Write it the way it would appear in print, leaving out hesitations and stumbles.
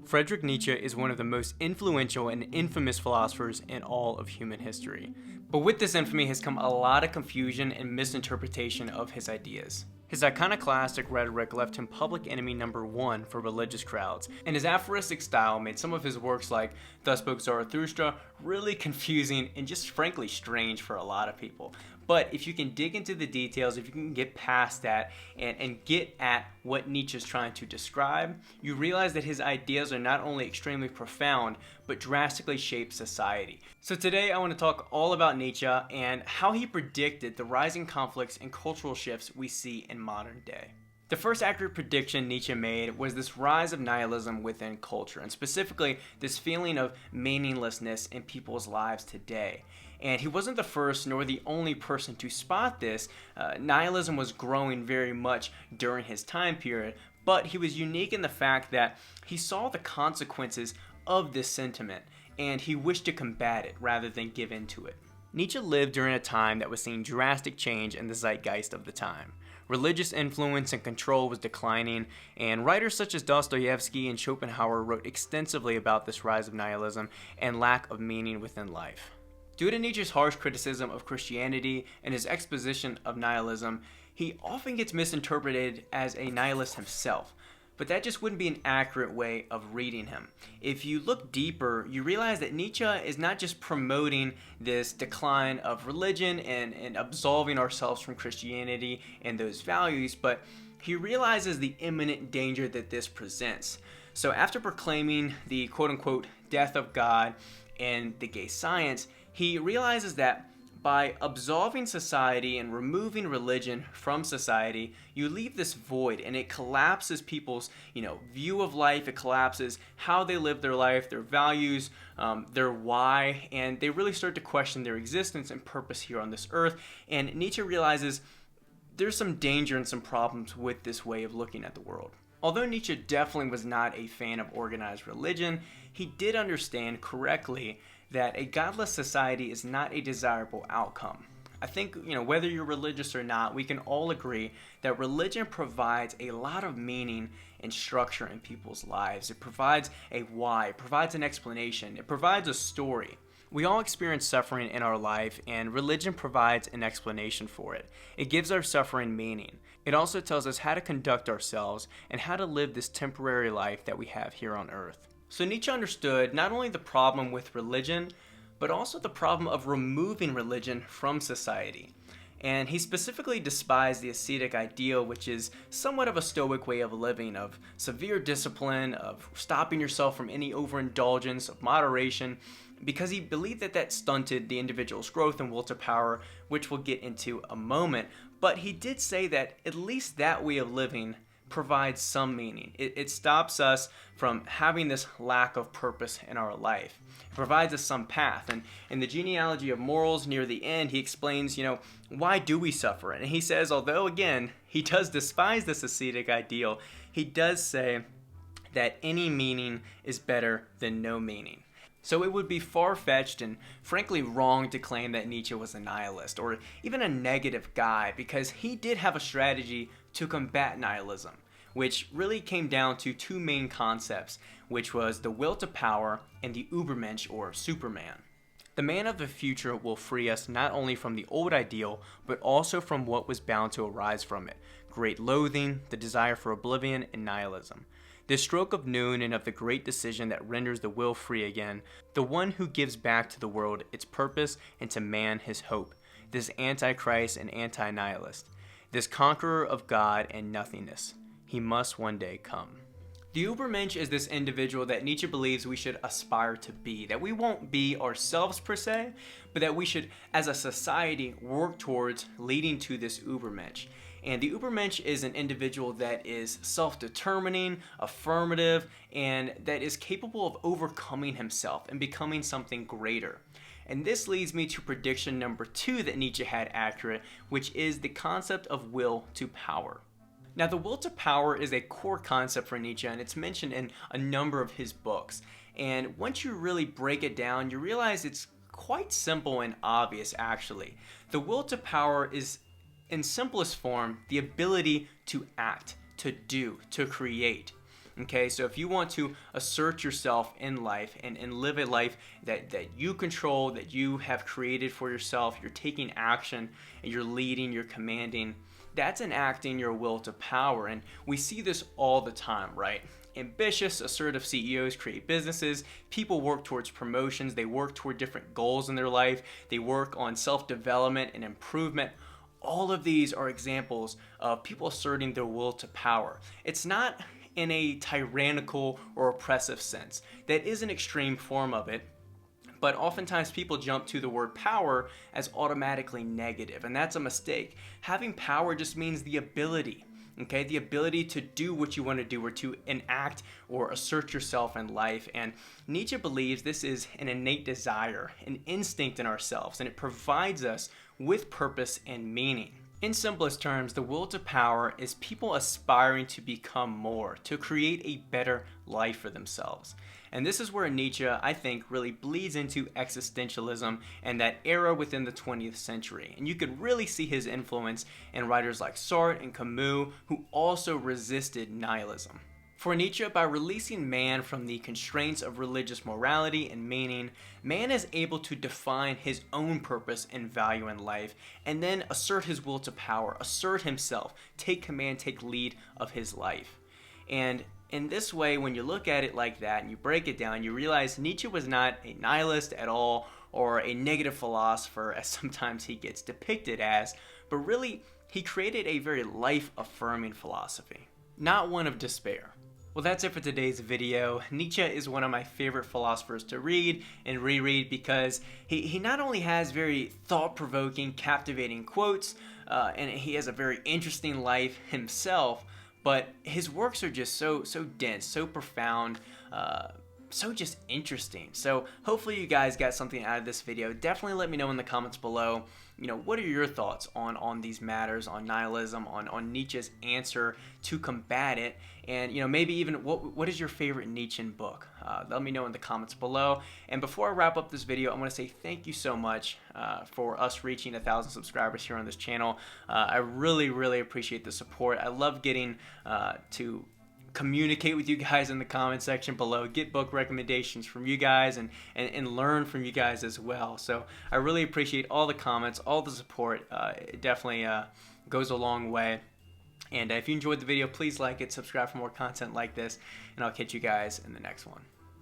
Friedrich Nietzsche is one of the most influential and infamous philosophers in all of human history. But with this infamy has come a lot of confusion and misinterpretation of his ideas. His iconoclastic rhetoric left him public enemy number one for religious crowds, and his aphoristic style made some of his works like Thus Spoke Zarathustra really confusing and just frankly strange for a lot of people. But if you can dig into the details, if you can get past that and get at what Nietzsche is trying to describe, you realize that his ideas are not only extremely profound, but drastically shape society. So today I want to talk all about Nietzsche and how he predicted the rising conflicts and cultural shifts we see in modern day. The first accurate prediction Nietzsche made was this rise of nihilism within culture, and specifically this feeling of meaninglessness in people's lives today. And he wasn't the first nor the only person to spot this. Nihilism was growing very much during his time period, but he was unique in the fact that he saw the consequences of this sentiment, and he wished to combat it rather than give in to it. Nietzsche lived during a time that was seeing drastic change in the zeitgeist of the time. Religious influence and control was declining, and writers such as Dostoevsky and Schopenhauer wrote extensively about this rise of nihilism and lack of meaning within life. Due to Nietzsche's harsh criticism of Christianity and his exposition of nihilism, he often gets misinterpreted as a nihilist himself. But that just wouldn't be an accurate way of reading him. If you look deeper, you realize that Nietzsche is not just promoting this decline of religion and absolving ourselves from Christianity and those values, but he realizes the imminent danger that this presents. So after proclaiming the quote-unquote death of God and the gay science, he realizes that by absolving society and removing religion from society, you leave this void, and it collapses people's, view of life. It collapses how they live their life, their values, their why, and they really start to question their existence and purpose here on this earth. And Nietzsche realizes there's some danger and some problems with this way of looking at the world. Although Nietzsche definitely was not a fan of organized religion, he did understand correctly that a godless society is not a desirable outcome. I think, whether you're religious or not, we can all agree that religion provides a lot of meaning and structure in people's lives. It provides a why, it provides an explanation, it provides a story. We all experience suffering in our life, and religion provides an explanation for it. It gives our suffering meaning. It also tells us how to conduct ourselves and how to live this temporary life that we have here on earth. So Nietzsche understood not only the problem with religion, but also the problem of removing religion from society. And he specifically despised the ascetic ideal, which is somewhat of a stoic way of living, of severe discipline, of stopping yourself from any overindulgence, of moderation, because he believed that stunted the individual's growth and will to power, which we'll get into a moment. But he did say that at least that way of living provides some meaning. It stops us from having this lack of purpose in our life. It provides us some path. And in the genealogy of morals near the end, he explains, why do we suffer? And he says, although again, he does despise this ascetic ideal, he does say that any meaning is better than no meaning. So it would be far-fetched and frankly wrong to claim that Nietzsche was a nihilist or even a negative guy, because he did have a strategy to combat nihilism, which really came down to two main concepts, which was the will to power and the Übermensch or Superman. The man of the future will free us not only from the old ideal, but also from what was bound to arise from it: great loathing, the desire for oblivion, and nihilism. This stroke of noon and of the great decision that renders the will free again, the one who gives back to the world its purpose and to man his hope, this antichrist and anti-nihilist, this conqueror of God and nothingness, he must one day come. The Übermensch is this individual that Nietzsche believes we should aspire to be, that we won't be ourselves per se, but that we should, as a society, work towards leading to this Übermensch. And the Übermensch is an individual that is self-determining, affirmative, and that is capable of overcoming himself and becoming something greater. And this leads me to prediction number 2 that Nietzsche had accurate, which is the concept of will to power. Now, the will to power is a core concept for Nietzsche, and it's mentioned in a number of his books. And once you really break it down, you realize it's quite simple and obvious, actually. The will to power is, in simplest form, the ability to act, to do, to create. Okay, so if you want to assert yourself in life and live a life that you control, that you have created for yourself, you're taking action and you're leading, you're commanding, that's enacting your will to power. And we see this all the time, right? Ambitious, assertive CEOs create businesses. People work towards promotions. They work toward different goals in their life. They work on self-development and improvement. All of these are examples of people asserting their will to power. It's not in a tyrannical or oppressive sense. That is an extreme form of it, but oftentimes people jump to the word power as automatically negative, and that's a mistake. Having power just means the ability, okay? The ability to do what you want to do or to enact or assert yourself in life. And Nietzsche believes this is an innate desire, an instinct in ourselves, and it provides us with purpose and meaning. In simplest terms, the will to power is people aspiring to become more, to create a better life for themselves. And this is where Nietzsche, I think, really bleeds into existentialism and that era within the 20th century. And you could really see his influence in writers like Sartre and Camus, who also resisted nihilism. For Nietzsche, by releasing man from the constraints of religious morality and meaning, man is able to define his own purpose and value in life, and then assert his will to power, assert himself, take command, take lead of his life. And in this way, when you look at it like that and you break it down, you realize Nietzsche was not a nihilist at all or a negative philosopher, as sometimes he gets depicted as, but really he created a very life-affirming philosophy, not one of despair. Well, that's it for today's video. Nietzsche is one of my favorite philosophers to read and reread because he not only has very thought-provoking, captivating quotes, and he has a very interesting life himself, but his works are just so dense, so profound, so just interesting. So hopefully you guys got something out of this video. Definitely let me know in the comments below, what are your thoughts on these matters, on nihilism, on Nietzsche's answer to combat it, and maybe even what is your favorite Nietzschean book? Let me know in the comments below. And before I wrap up this video, I want to say thank you so much for us reaching 1,000 subscribers here on this channel. I really appreciate the support. I love getting to communicate with you guys in the comment section below, get book recommendations from you guys, and learn from you guys as well. So I really appreciate all the comments, all the support. It definitely goes a long way. And if you enjoyed the video, please like it, subscribe for more content like this, and I'll catch you guys in the next one.